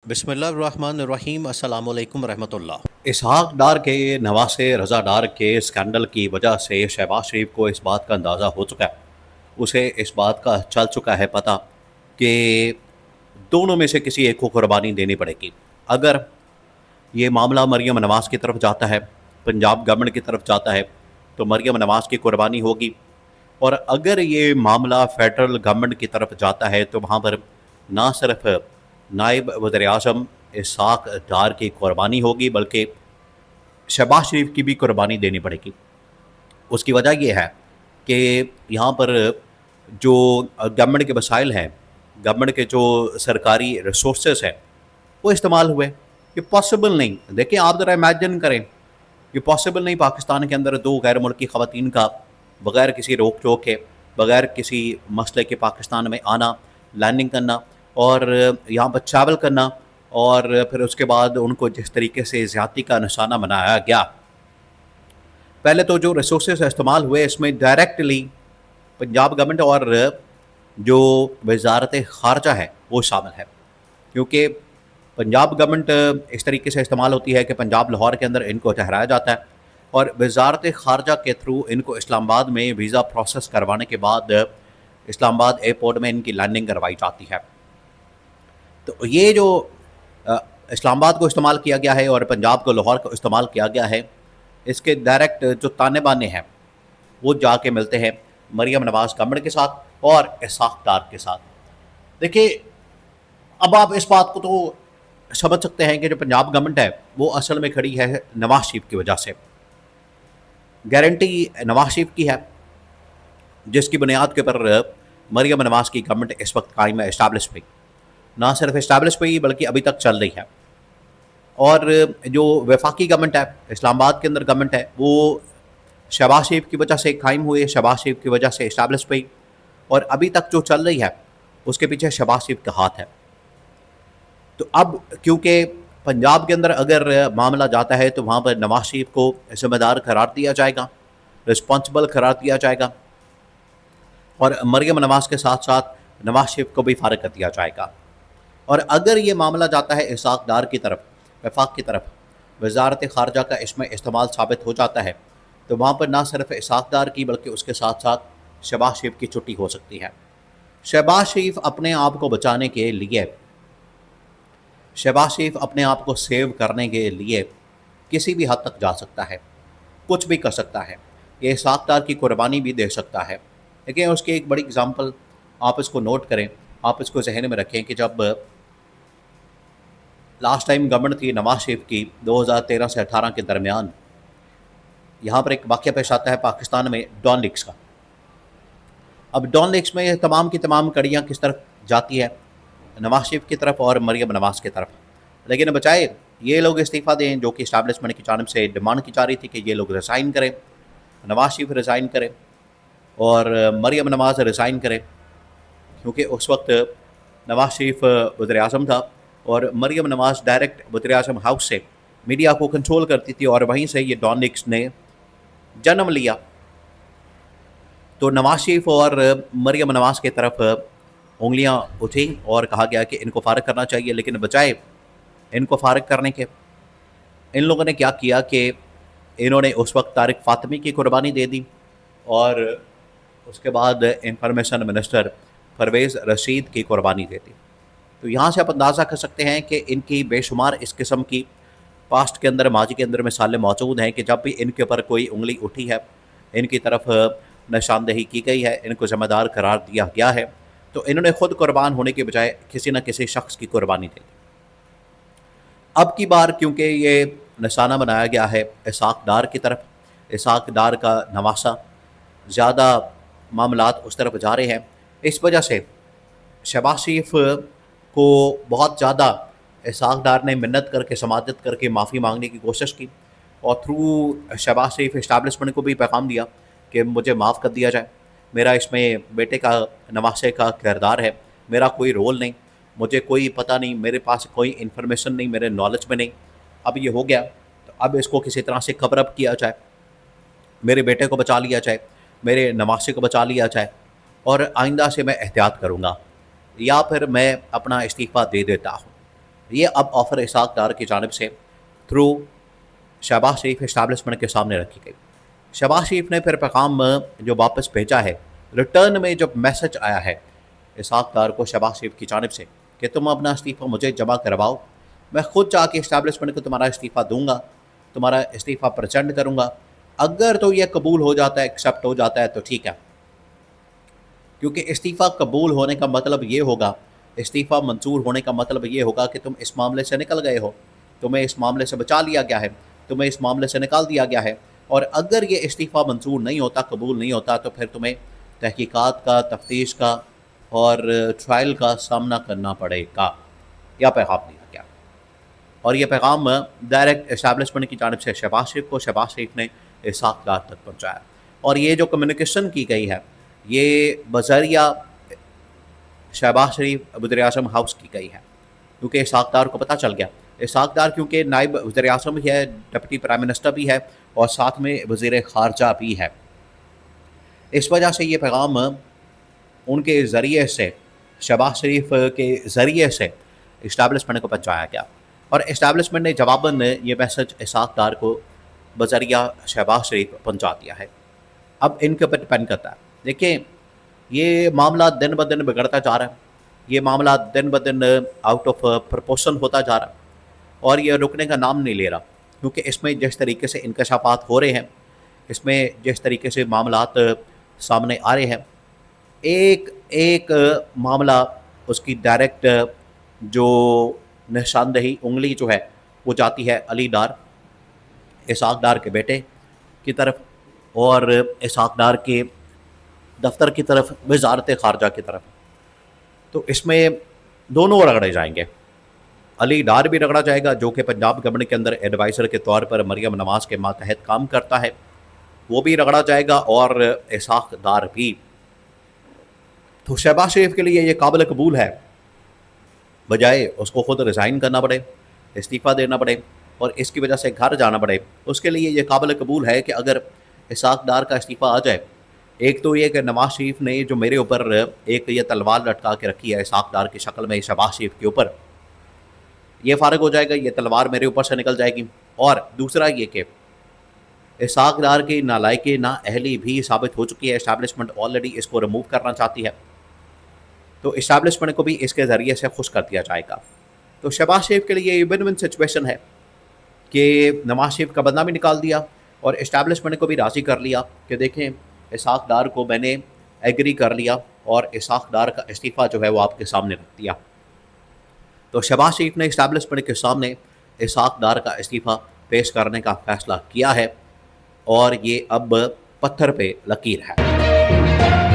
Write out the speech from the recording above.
بسم اللہ الرحمن الرحیم، السلام علیکم ورحمۃ اللہ۔ اسحاق ڈار کے نواسے رضا ڈار کے اسکینڈل کی وجہ سے شہباز شریف کو اس بات کا اندازہ ہو چکا ہے، اسے اس بات کا چل چکا ہے پتہ کہ دونوں میں سے کسی ایک کو قربانی دینی پڑے گی۔ اگر یہ معاملہ مریم نواز کی طرف جاتا ہے، پنجاب گورنمنٹ کی طرف جاتا ہے، تو مریم نواز کی قربانی ہوگی، اور اگر یہ معاملہ فیڈرل گورنمنٹ کی طرف جاتا ہے تو وہاں پر نہ صرف نائب وزیر اعظم اسحاق ڈار کی قربانی ہوگی بلکہ شہباز شریف کی بھی قربانی دینی پڑے گی۔ اس کی وجہ یہ ہے کہ یہاں پر جو گورنمنٹ کے وسائل ہیں، گورنمنٹ کے جو سرکاری ریسورسز ہیں، وہ استعمال ہوئے۔ یہ پاسبل نہیں، دیکھیں آپ ذرا امیجن کریں، یہ پاسبل نہیں پاکستان کے اندر دو غیر ملکی خواتین کا بغیر کسی روک ٹوک کے، بغیر کسی مسئلے کے پاکستان میں آنا، لینڈنگ کرنا اور یہاں پر ٹریول کرنا، اور پھر اس کے بعد ان کو جس طریقے سے زیادتی کا نشانہ بنایا گیا۔ پہلے تو جو ریسورسز استعمال ہوئے اس میں ڈائریکٹلی پنجاب گورنمنٹ اور جو وزارت خارجہ ہے وہ شامل ہے، کیونکہ پنجاب گورنمنٹ اس طریقے سے استعمال ہوتی ہے کہ پنجاب لاہور کے اندر ان کو ٹھہرایا جاتا ہے، اور وزارت خارجہ کے تھرو ان کو اسلام آباد میں ویزا پروسیس کروانے کے بعد اسلام آباد ایئرپورٹ میں ان کی لینڈنگ کروائی جاتی ہے۔ تو یہ جو اسلام آباد کو استعمال کیا گیا ہے اور پنجاب کو لاہور کو استعمال کیا گیا ہے، اس کے ڈائریکٹ جو تانے بانے ہیں وہ جا کے ملتے ہیں مریم نواز گورنمنٹ کے ساتھ اور اسحاق ڈار کے ساتھ۔ دیکھیے اب آپ اس بات کو تو سمجھ سکتے ہیں کہ جو پنجاب گورنمنٹ ہے وہ اصل میں کھڑی ہے نواز شریف کی وجہ سے، گارنٹی نواز شریف کی ہے، جس کی بنیاد کے پر مریم نواز کی گورنمنٹ اس وقت قائم ہے، اسٹیبلش ہوئی، نہ صرف اسٹیبلش ہوئی بلکہ ابھی تک چل رہی ہے۔ اور جو وفاقی گورنمنٹ ہے، اسلام آباد کے اندر گورنمنٹ ہے، وہ شہباز شریف کی وجہ سے قائم ہوئی، شہباز شریف کی وجہ سے اسٹیبلش ہوئی، اور ابھی تک جو چل رہی ہے اس کے پیچھے شہباز شریف کا ہاتھ ہے۔ تو اب کیونکہ پنجاب کے اندر اگر معاملہ جاتا ہے تو وہاں پر نواز شریف کو ذمہ دار قرار دیا جائے گا، رسپانسبل قرار دیا جائے گا، اور مریم نواز کے ساتھ ساتھ نواز شریف کو بھی فارغ کر دیا جائے گا۔ اور اگر یہ معاملہ جاتا ہے اسحاق ڈار کی طرف، وفاق کی طرف، وزارت خارجہ کا اس میں استعمال ثابت ہو جاتا ہے، تو وہاں پر نہ صرف اسحاق ڈار کی بلکہ اس کے ساتھ ساتھ شہباز شریف کی چھٹی ہو سکتی ہے۔ شہباز شریف اپنے آپ کو بچانے کے لیے، شہباز شریف اپنے آپ کو سیو کرنے کے لیے کسی بھی حد تک جا سکتا ہے، کچھ بھی کر سکتا ہے، یہ اسحاق ڈار کی قربانی بھی دے سکتا ہے۔ لیکن اس کی ایک بڑی اگزامپل آپ اس کو نوٹ کریں، آپ اس کو ذہن میں رکھیں کہ جب لاسٹ ٹائم گورنمنٹ تھی نواز شریف کی 2013 سے 18 کے درمیان، یہاں پر ایک واقعہ پیش آتا ہے پاکستان میں ڈان لیکس کا۔ اب ڈان لیکس میں تمام کی تمام کڑیاں کس طرف جاتی ہے؟ نواز شریف کی طرف اور مریم نواز کی طرف، لیکن بچائے یہ لوگ استعفیٰ دیں جو کہ اسٹیبلشمنٹ کی جانب سے ڈیمانڈ کی جا رہی تھی کہ یہ لوگ ریزائن کریں، نواز شریف ریزائن کریں اور مریم نواز ریزائن کریں، کیونکہ اس وقت نواز شریف وزیر اعظم تھا اور مریم نواز ڈائریکٹ وزیر اعظم ہاؤس سے میڈیا کو کنٹرول کرتی تھی، اور وہیں سے یہ ڈان لیکس نے جنم لیا۔ تو نواز شریف اور مریم نواز کی طرف انگلیاں اٹھیں اور کہا گیا کہ ان کو فارغ کرنا چاہیے، لیکن بجائے ان کو فارغ کرنے کے ان لوگوں نے کیا کیا کہ انہوں نے اس وقت طارق فاطمی کی قربانی دے دی، اور اس کے بعد انفارمیشن منسٹر پرویز رشید کی قربانی دے دی۔ تو یہاں سے آپ اندازہ کر سکتے ہیں کہ ان کی بے شمار اس قسم کی پاسٹ کے اندر، ماضی کے اندر مثالیں موجود ہیں کہ جب بھی ان کے اوپر کوئی انگلی اٹھی ہے، ان کی طرف نشاندہی کی گئی ہے، ان کو ذمہ دار قرار دیا گیا ہے، تو انہوں نے خود قربان ہونے کے بجائے کسی نہ کسی شخص کی قربانی دے دی۔ اب کی بار کیونکہ یہ نشانہ بنایا گیا ہے اسحاق ڈار کی طرف، اسحاق ڈار کا نواسہ، زیادہ معاملات اس طرف جا رہے ہیں، اس وجہ سے شہباز شریف کو بہت زیادہ اسحاق ڈار نے منت کر کے، سماجت کر کے معافی مانگنے کی کوشش کی، اور تھرو شہباز شریف اسٹیبلشمنٹ کو بھی پیغام دیا کہ مجھے معاف کر دیا جائے، میرا اس میں بیٹے کا، نواسے کا کردار ہے، میرا کوئی رول نہیں، مجھے کوئی پتہ نہیں، میرے پاس کوئی انفارمیشن نہیں، میرے نالج میں نہیں، اب یہ ہو گیا تو اب اس کو کسی طرح سے کور اپ کیا جائے، میرے بیٹے کو بچا لیا جائے، میرے نواسے کو بچا لیا جائے، اور آئندہ سے میں احتیاط کروں گا، یا پھر میں اپنا استعفیٰ دے دیتا ہوں۔ یہ اب آفر اسحاق ڈار کی جانب سے تھرو شہباز شریف اسٹیبلشمنٹ کے سامنے رکھی گئی. شہباز شریف نے پھر پیغام جو واپس بھیجا ہے، ریٹرن میں جب میسج آیا ہے اسحاق ڈار کو شہباز شریف کی جانب سے کہ تم اپنا استعفیٰ مجھے جمع کرواؤ، میں خود جا کے اسٹیبلشمنٹ کو تمہارا استعفیٰ دوں گا، تمہارا استعفیٰ پریزنٹ کروں گا. اگر تو یہ قبول ہو جاتا ہے، ایکسیپٹ ہو جاتا ہے تو ٹھیک ہے، کیونکہ استعفیٰ قبول ہونے کا مطلب یہ ہوگا، استعفیٰ منظور ہونے کا مطلب یہ ہوگا کہ تم اس معاملے سے نکل گئے ہو، تمہیں اس معاملے سے بچا لیا گیا ہے، تمہیں اس معاملے سے نکال دیا گیا ہے. اور اگر یہ استعفیٰ منظور نہیں ہوتا، قبول نہیں ہوتا، تو پھر تمہیں تحقیقات کا، تفتیش کا اور ٹرائل کا سامنا کرنا پڑے گا. یا پیغام دیا گیا، اور یہ پیغام ڈائریکٹ اسٹیبلشمنٹ کی جانب سے شہباز شریف کو، شہباز شریف نے اسحاق ڈار تک پہنچایا. اور یہ جو کمیونیکیشن کی گئی ہے یہ بذریعہ شہباز شریف وزیر اعظم ہاؤس کی گئی ہے، کیونکہ اسحاق ڈار کو پتہ چل گیا. اسحاق ڈار کیونکہ نائب وزیر اعظم بھی ہے، ڈپٹی پرائم منسٹر بھی ہے، اور ساتھ میں وزیر خارجہ بھی ہے، اس وجہ سے یہ پیغام ان کے ذریعے سے، شہباز شریف کے ذریعے سے اسٹیبلشمنٹ کو پہنچایا گیا. اور اسٹیبلشمنٹ نے جواباً یہ میسج اسحاق ڈار کو بذریعہ شہباز شریف پہنچا دیا ہے. اب ان کے اوپر ڈپینڈ کرتا ہے. دیکھیں، یہ معاملہ دن بدن بگڑتا جا رہا ہے، یہ معاملہ دن بدن آؤٹ آف پرپورشن ہوتا جا رہا ہے، اور یہ رکنے کا نام نہیں لے رہا، کیونکہ اس میں جس طریقے سے انکشافات ہو رہے ہیں، اس میں جس طریقے سے معاملات سامنے آ رہے ہیں، ایک ایک معاملہ اس کی ڈائریکٹ جو نشاندہی انگلی جو ہے وہ جاتی ہے علی ڈار، اسحاق ڈار کے بیٹے کی طرف، اور اسحاق ڈار کے دفتر کی طرف، وزارت خارجہ کی طرف. تو اس میں دونوں رگڑے جائیں گے. علی ڈار بھی رگڑا جائے گا جو کہ پنجاب گورنمنٹ کے اندر ایڈوائزر کے طور پر مریم نواز کے ماتحت کام کرتا ہے، وہ بھی رگڑا جائے گا، اور اسحاق ڈار بھی. تو شہباز شریف کے لیے یہ قابل قبول ہے، بجائے اس کو خود ریزائن کرنا پڑے، استعفیٰ دینا پڑے اور اس کی وجہ سے گھر جانا پڑے، اس کے لیے یہ قابل قبول ہے کہ اگر اسحاق ڈار کا استعفیٰ آ جائے. ایک تو یہ کہ نواز شریف نے جو میرے اوپر ایک یہ تلوار لٹکا کے رکھی ہے اسحاق ڈار کی شکل میں شہباز شریف کے اوپر، یہ فارغ ہو جائے گا، یہ تلوار میرے اوپر سے نکل جائے گی. اور دوسرا یہ کہ اسحاق ڈار کی نالائقی، نااہلی بھی ثابت ہو چکی ہے، اسٹیبلشمنٹ آلریڈی اس کو ریموو کرنا چاہتی ہے، تو اسٹیبلشمنٹ کو بھی اس کے ذریعے سے خوش کر دیا جائے گا. تو شہباز شریف کے لیے یہ ون ون سچویشن ہے کہ نواز شریف کا بندہ بھی نکال دیا اور اسٹیبلشمنٹ کو بھی راضی کر لیا کہ دیکھیں اسحاق ڈار کو میں نے ایگری کر لیا، اور اسحاق ڈار کا استعفیٰ جو ہے وہ آپ کے سامنے رکھ دیا. تو شہباز شریف نے اسٹیبلشمنٹ کے سامنے اسحاق ڈار کا استعفیٰ پیش کرنے کا فیصلہ کیا ہے، اور یہ اب پتھر پہ لکیر ہے.